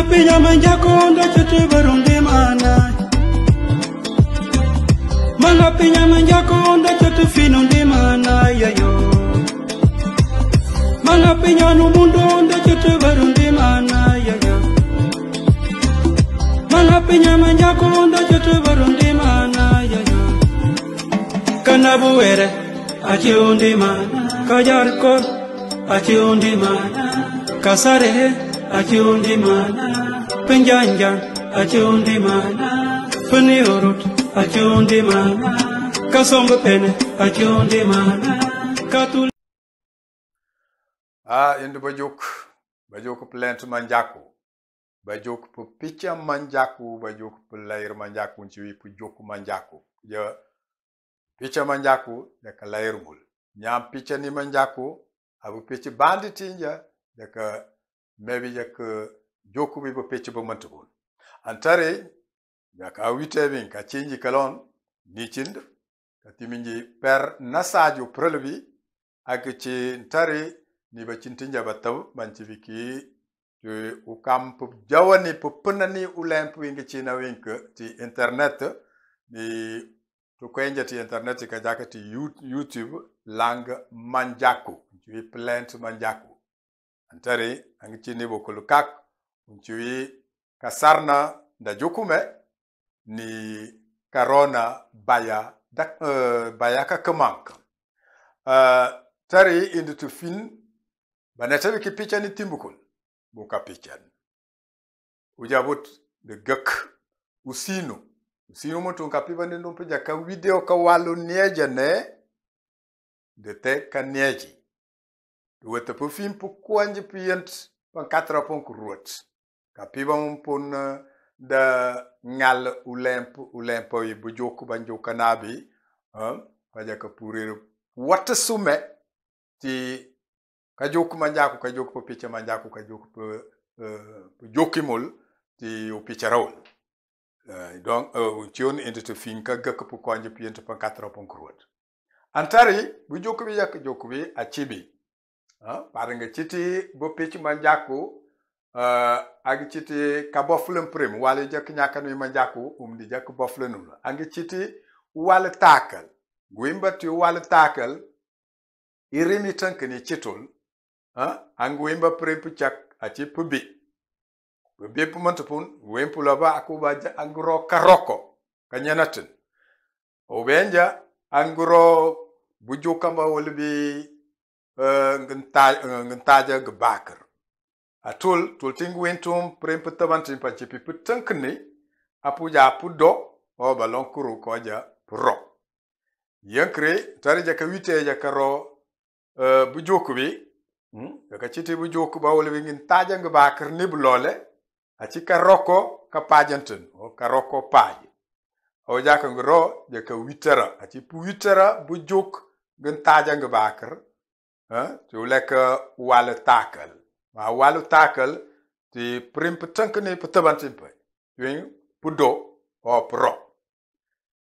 Manga pinya manjakonda chete barundi mana. Manga pinya manjakonda chete finundi mana yayo. Manga pinya numundonda chete barundi mana yayo. Manga pinya manjakonda chete barundi mana yayo. Kanabuere achiundi mana. Kajarkor achiundi mana. Kasare achiundi mana, penjanjan achiundi mana, peniurut achiundi mana, kasombe pene achiundi mana, katul. Indu bajuk plant manjaku, bajuk pu picha manjaku, bajuk pu lair manjaku, nciwi pu joku manjaku. Ya picha manjaku ya ka lair mul. Nyam picha ni manjaku, abu picha bandi tinja ya ka maybe jak joku bi bo pecc bo mantugon antare jak awite bin ka cinji kalon ni cind ka timinji per nasaju prelbi ak ci tare ni ba cintinja bataw man ci biki to u kamp jawani po penani ulemp wingi ci na wink ti internet ni to ko njati internet ka jakati YouTube lang manjaku ci plant manjaku antare angi chini bokulu kak unchiwi kasarna da jokume ni karona baya baya ka kamank tare indu tu fin banatabi ki picha ni timbukun buka picha ujabut de gak usinu mutun kapiba ni ndumpe jaka video ka walu nieja ne de te ka nieji Wete po film po kwanje pient pan 4 pon kurot. Kapiba pon da ngal ulempo yi bu joku banjo kanabi paja ka purir wata sume ti ka joku manjaku po picha manjaku ka joku po jokimol ti o picha rawol. Donc tion into fin ka gak po kwanje pient pan 4 pon kurot. Antari bu joku bi yak joku bi achibi Paranga chiti bo pech manjaku agi chiti ka boflem prim wale jak nyakanu manjaku di jak boflenum angi chiti wale takal gwimba ti wale takal irimi tankani chitul angi wimba prim puchak achi pubi pumantupun wimpulaba akuba angro karoko kanyanatin obenja angro bujukamba wolbi ngentaja gebakar atul tingu wentum prempetabantin panchipi putankni apuja pudo o balon kuru koja pro yankre tarija ka wite ja karo bujokubi ka chiti bujoku ba wala ngentaja gebakar niblole achi karoko ka pajantin o karoko paji o jaka ngro ja ka witera achi pu witera bujok ngentaja gebakar tu leka wale takal ma walu takal ti primp tankni putabantin pa twin pudo o pro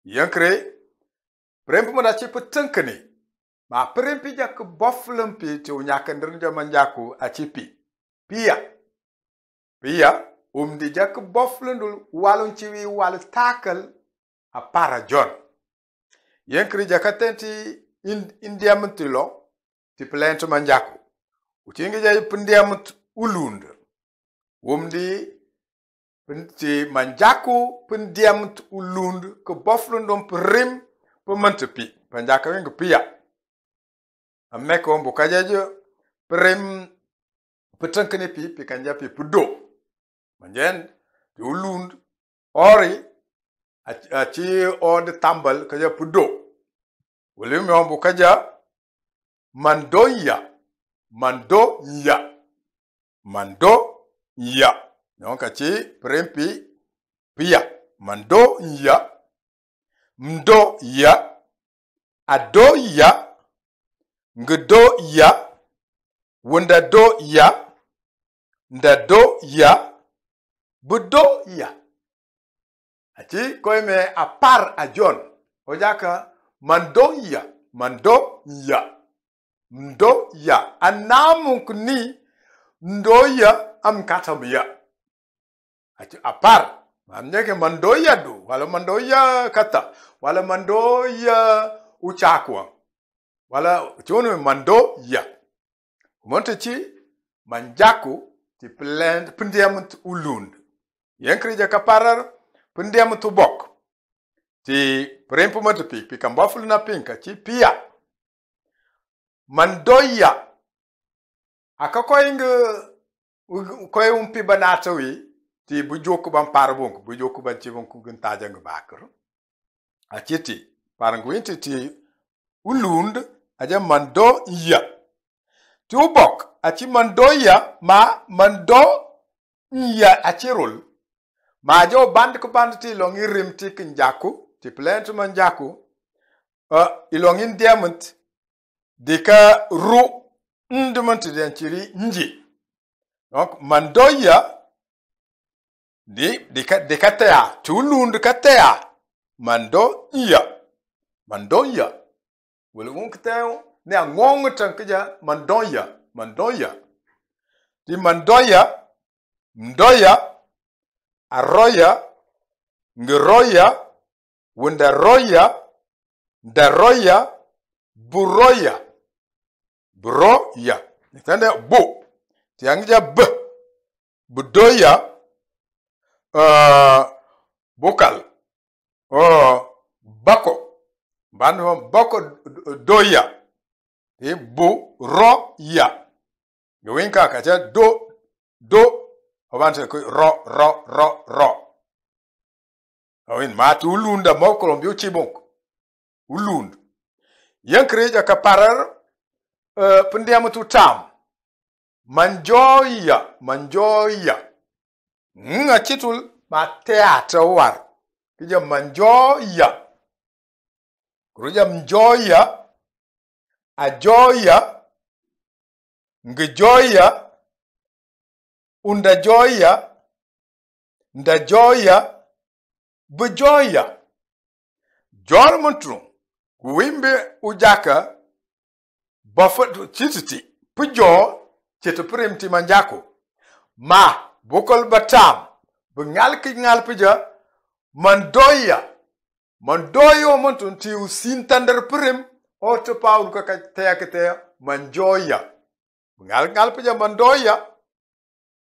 yankre primp mo ci putankni ma primp jak boflum pi ti nyaka ndrnja manjaku acipi pia di jak boflundul walun ci wi wal takal a para jon yankre jakatenti indiamantilo ti plant manjaku utingi jay pundiamut ulund womdi punti manjaku pundiamut ulund ko boflundom prim po mantepi panjaka wengo pia ameko mbukajajo prim putankene pi kanjapi pudo manjen ti ulund ori achi od tambal kaja pudo wolimi mbukaja Mandoya. Donc achi prempi pia. Mandoya. Mdoya. Adoya. Ngdoya. Wundadoya. Ndadoya. Budoya. Achi koime apar a John. Ojaka mandoya. Mdoya anamunkni ndoya am katamya a part amnyeke mandoya do wala mandoya kata wala mandoya uchakwa wala chono mandoya monte chi manjaku ti plend pendiamut ulund yankri ja kaparar pendiamut bok ti prempo matu pi kambaful na pinka chi pia mandoya akakoinga koy umpi banatawi ti bujoku ban parbonk bujoku ban chibonku guntaja ngabakro achiti parangwinti ti ulund aja mando ya ti ubok achi mando ya ma mando ya achirul ma jo band ko band ti longi rimti kinjaku ti plant manjaku ilongin diamond dika ru ndumant denchiri nji donc mandoya di katea tulund katea mando iya wala unkateo ne ngong tankja mandoya di mandoya mdoya arroya ngroya wundaroya daroya buroya broya nitande bo tiangja budoya bokal bako bako doya e bo ro ya gawinka kaja do avance ko ro awin matu ulunda mo kolombio chibonk ulund yankreja kaparar pendiamatu tam manjoya nga chitul ma teatro war kija manjoya kuruja mjoya ajoya ngejoya undajoya ndajoya bujoya jor muntru kuwimbe ujaka bafat chititi pujo chetu primti manjako ma bokol batam bengal ki ngal puja mandoyo montun ti usintander prim oto paul ko ka teyakete manjoya bengal puja mandoya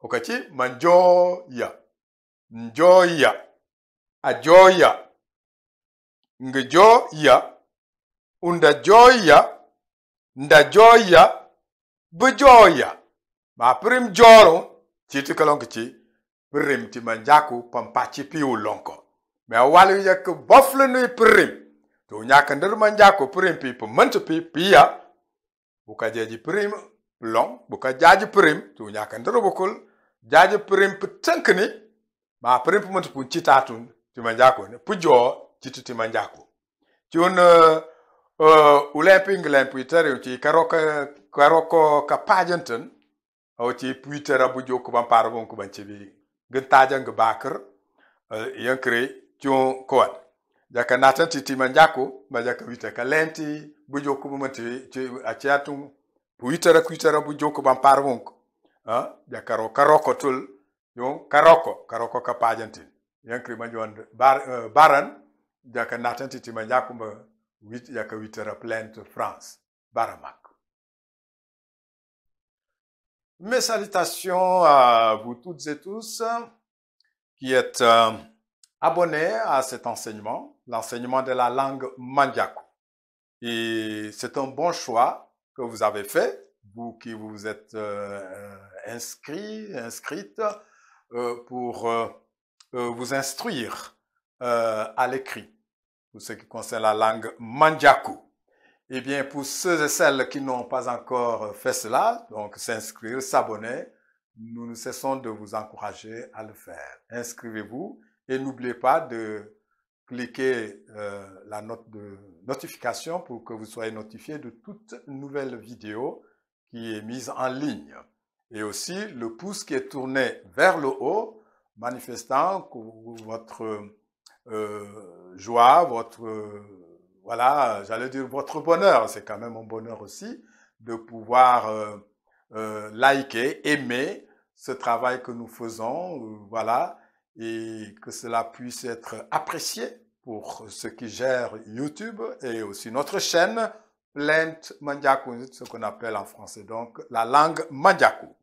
okachi njoya ajoya ngejoya undajoya ndajoya bujoya ma prim joro chiti kalonki prim ti manjaku pampachi piu lonko me walu yak bofle nu prim to nyaka ndir manjaku prim pi mantu pia buka jaji prim long buka jaji prim to nyaka ndir bokul jaji prim ptankni ma prim mantu pu chitatun ti manjaku ne pujo chiti ti manjaku chun uleping lempuitare ti karoko kapajanten o ti puitera bujo ko ban parabon ko ban cibi gentaja ngabakar yankre chon kon jaka natan ti manjako ma jaka wita kalenti bujo ko manti ci aciatum puitera bujo ko ban parabon ko jaka karoko tul yon karoko kapajanten yankre manjon baran jaka natan ti manjako ma wit yaka witera plainte France Baramak. Mes salutations à vous toutes et tous qui êtes abonnés à cet enseignement, l'enseignement de la langue Mandjaku. Et c'est un bon choix que vous avez fait, vous qui vous êtes inscrites pour vous instruire à l'écrit, pour ce qui concerne la langue Mandjaku. Eh bien, pour ceux et celles qui n'ont pas encore fait cela, donc s'inscrire, s'abonner, nous ne cessons de vous encourager à le faire. Inscrivez-vous et n'oubliez pas de cliquer la note de notification pour que vous soyez notifié de toute nouvelle vidéo qui est mise en ligne. Et aussi le pouce qui est tourné vers le haut, manifestant votre joie, votre voilà, j'allais dire votre bonheur. C'est quand même un bonheur aussi de pouvoir liker, aimer ce travail que nous faisons, voilà, et que cela puisse être apprécié pour ceux qui gèrent YouTube et aussi notre chaîne Plant Mandjaku, ce qu'on appelle en français donc la langue Mandjaku.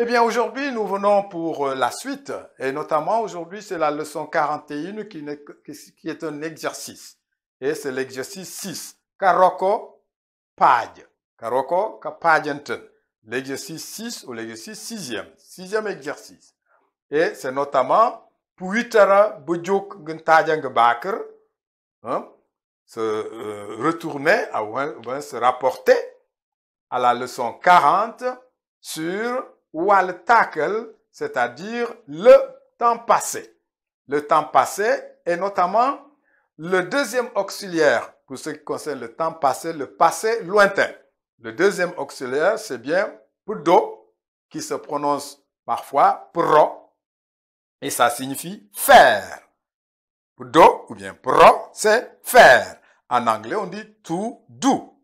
Eh bien, aujourd'hui, nous venons pour la suite, et notamment aujourd'hui, c'est la leçon 41 qui est un exercice. Et c'est l'exercice 6. Karoko Paj. Karoko Kapajenten. L'exercice 6 ou l'exercice 6e. 6e exercice. Et c'est notamment Puitara Bujuk Guntajang Baker, se retourner, se rapporter à la leçon 40 sur Wal Tackle, c'est-à-dire le temps passé. Le temps passé est notamment le deuxième auxiliaire pour ce qui concerne le temps passé, le passé lointain. Le deuxième auxiliaire, c'est bien pudo, qui se prononce parfois pro, et ça signifie faire. Pudo ou bien pro, c'est faire. En anglais, on dit to do.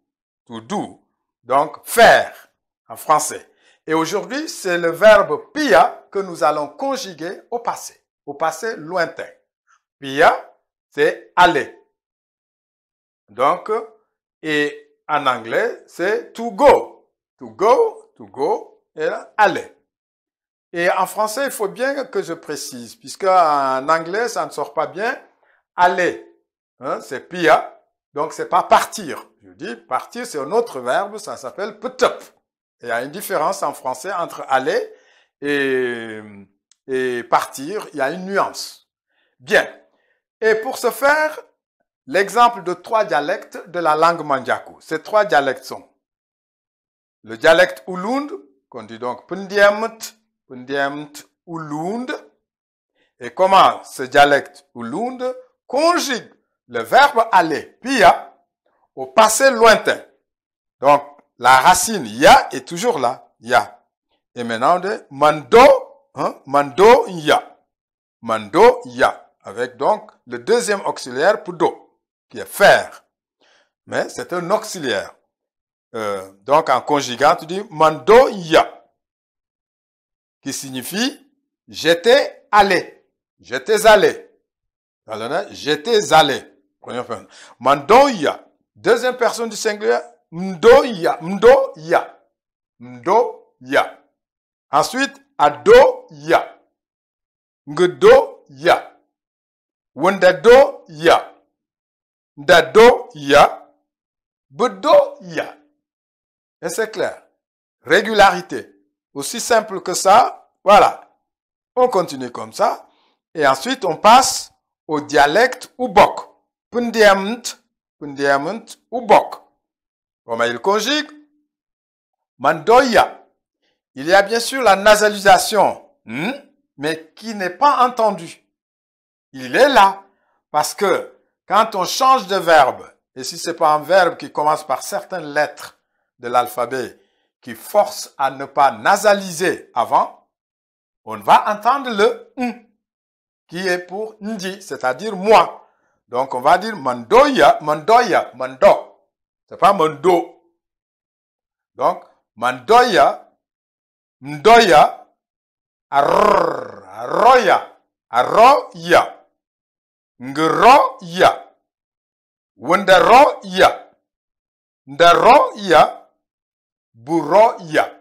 To do. Donc, faire en français. Et aujourd'hui, c'est le verbe pia que nous allons conjuguer au passé lointain. Pia, c'est aller. Donc, et en anglais, c'est to go. To go, et aller. Et en français, il faut bien que je précise, puisque en anglais, ça ne sort pas bien. Aller, c'est pia, donc c'est pas partir. Je dis partir, c'est un autre verbe, ça s'appelle ptup. Il y a une différence en français entre aller et partir. Il y a une nuance. Bien. Et pour ce faire, l'exemple de 3 dialectes de la langue Mandjaku. Ces 3 dialectes sont le dialecte Ulund, qu'on dit donc Pundiemt, Ulund. Et comment ce dialecte Ulund conjugue le verbe aller, pia, au passé lointain. Donc, la racine ya est toujours là, ya. Et maintenant, de mando, mando ya. Mando ya. Avec donc le deuxième auxiliaire pour do, qui est faire. Mais c'est un auxiliaire. Donc, en conjuguant, tu dis mando ya. Qui signifie j'étais allé. J'étais allé. Alors, j'étais allé. Mando ya. Deuxième personne du singulier. Mdo ya. Ensuite, ado ya. Ngdo ya. Wendado ya. Ndado ya. Bedo ya. Et c'est clair. Régularité. Aussi simple que ça. Voilà. On continue comme ça. Et ensuite, on passe au dialecte Ubok. Pundiemt, Ubok. Comment il conjugue? Mandoya. Il y a bien sûr la nasalisation, mais qui n'est pas entendue. Il est là, parce que quand on change de verbe, et si ce n'est pas un verbe qui commence par certaines lettres de l'alphabet, qui force à ne pas nasaliser avant, on va entendre le qui est pour ndi, c'est-à-dire moi. Donc on va dire mandoya, mando. C'est pas mando. Donc, mandoya, mdoya, arroya, ngroya, wendaroya, ndaroya, buroya.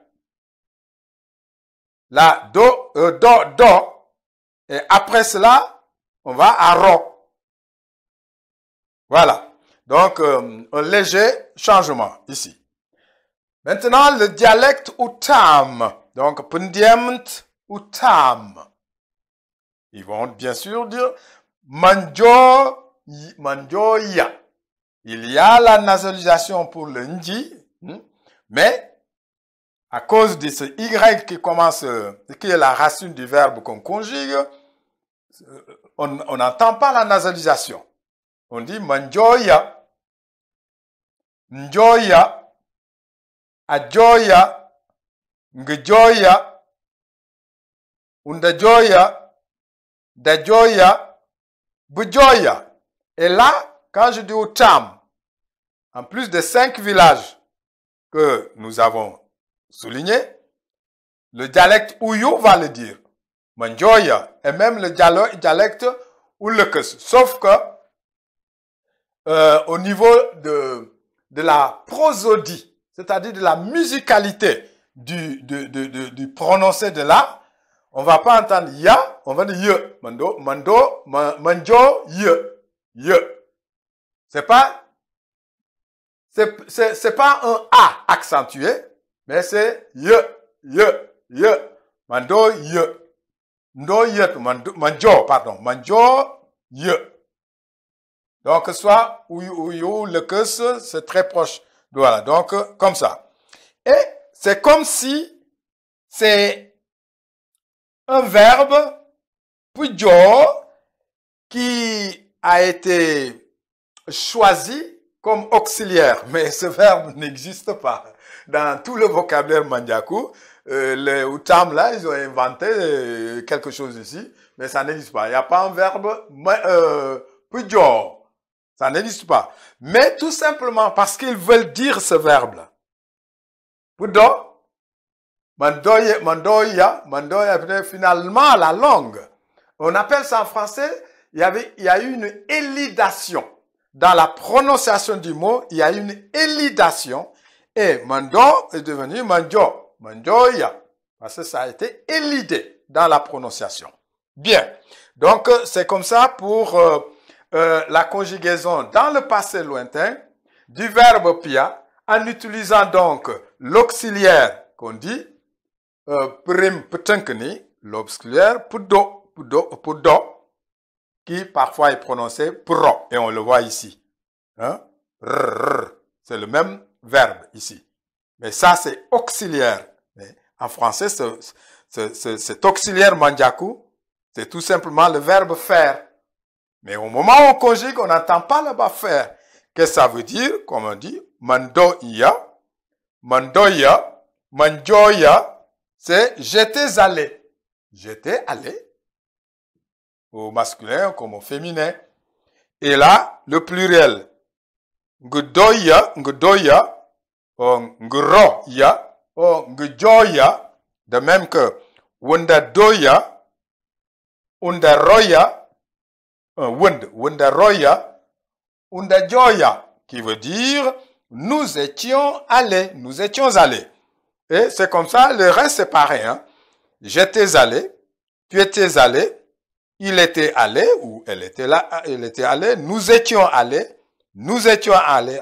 Là, do, et après cela, on va à ro. Voilà. Donc, un léger changement ici. Maintenant, le dialecte Utam. Donc, Pundiemt Utam. Ils vont bien sûr dire manjoya. Il y a la nasalisation pour le ndi, mais à cause de ce Y qui commence, qui est la racine du verbe qu'on conjugue, on n'entend pas la nasalisation. On dit manjoya. Njoya, ajoya, ngejoya, undajoya, dajoya, bujoya. Et là, quand je dis Utam, en plus des 5 villages que nous avons soulignés, le dialecte Uyu va le dire. manjoya, et même le dialecte ou le kus. Sauf que, au niveau de la prosodie, c'est-à-dire de la musicalité du prononcé de la, on va pas entendre ya, on va dire ye, manjo, ye. C'est pas un A accentué, mais c'est ye, mando, ye. Ndo, ye, manjo, pardon, manjo, ye. Donc, soit ou le kus, c'est très proche. Voilà, donc, comme ça. Et c'est comme si c'est un verbe, pujo, qui a été choisi comme auxiliaire. Mais ce verbe n'existe pas. Dans tout le vocabulaire Mandjakou, les Outam, là, ils ont inventé quelque chose ici, mais ça n'existe pas. Il n'y a pas un verbe pujo. Ça n'existe pas. Mais tout simplement parce qu'ils veulent dire ce verbe-là. Pudo, mandoya, finalement, la langue. On appelle ça en français, il y a eu une élidation. Dans la prononciation du mot, il y a eu une élidation. Et mando est devenu manjo, mandoya. Parce que ça a été élidé dans la prononciation. Bien. Donc, c'est comme ça pour la conjugaison dans le passé lointain du verbe pia, en utilisant donc l'auxiliaire qu'on dit, prim petenkeni, l'auxiliaire pudo, qui parfois est prononcé pro, et on le voit ici. Hein? C'est le même verbe ici. Mais ça, c'est auxiliaire. Mais en français, cet auxiliaire Mandjakou, c'est tout simplement le verbe faire. Mais au moment où on conjugue, on n'entend pas là-bas faire. Qu'est-ce que ça veut dire? Comme on dit, mandoya, manjoya, c'est j'étais allé. J'étais allé. Au masculin comme au féminin. Et là, le pluriel. Ngudoya, nguroya, ngujoya, de même que wundadoya, undaroya, wundaroya, undajoya, qui veut dire nous étions allés. Et c'est comme ça, le reste c'est pareil. Hein? J'étais allé, tu étais allé, il était allé, ou elle était là, elle était allée, nous étions allés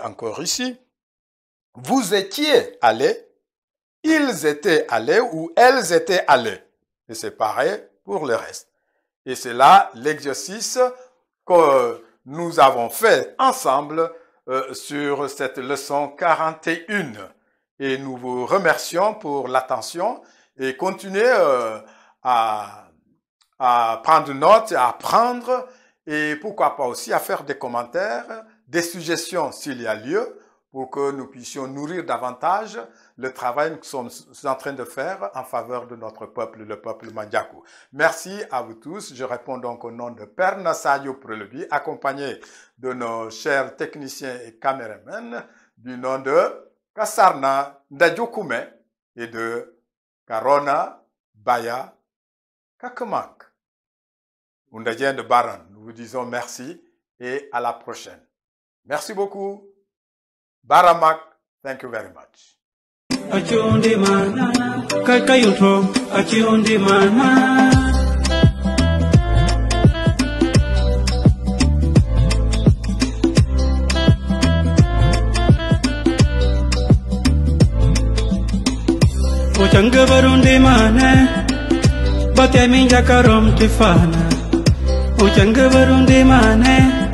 encore ici. Vous étiez allés, ils étaient allés, ou elles étaient allées. Et c'est pareil pour le reste. Et c'est là l'exercice que nous avons fait ensemble sur cette leçon 41. Et nous vous remercions pour l'attention et continuez à prendre note, à apprendre et pourquoi pas aussi à faire des commentaires, des suggestions s'il y a lieu pour que nous puissions nourrir davantage le travail que nous sommes en train de faire en faveur de notre peuple, le peuple Mandjakou. Merci à vous tous. Je réponds donc au nom de Père Nassayo Prelebi, accompagné de nos chers techniciens et caméramans, du nom de Kasarna Ndadjokume et de Karona Baya Kakemak. Undadjen de Baran. Nous vous disons merci et à la prochaine. Merci beaucoup. Baramak, thank you very much. Achundi mana, kakayuntro, achundi mana. Ochanga barundi mana, bate minja karom tifana. Ochanga barundi mana,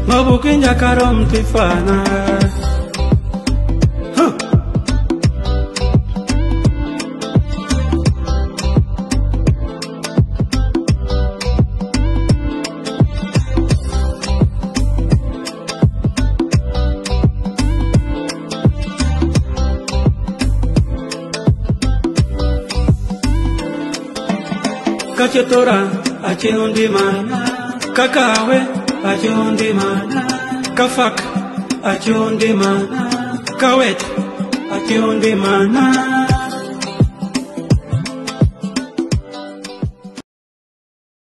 mabukinja karom tifana. Kachetora, achundi mana, kakawe, achundi mana, kafak, achundi mana, kawet, achundi mana.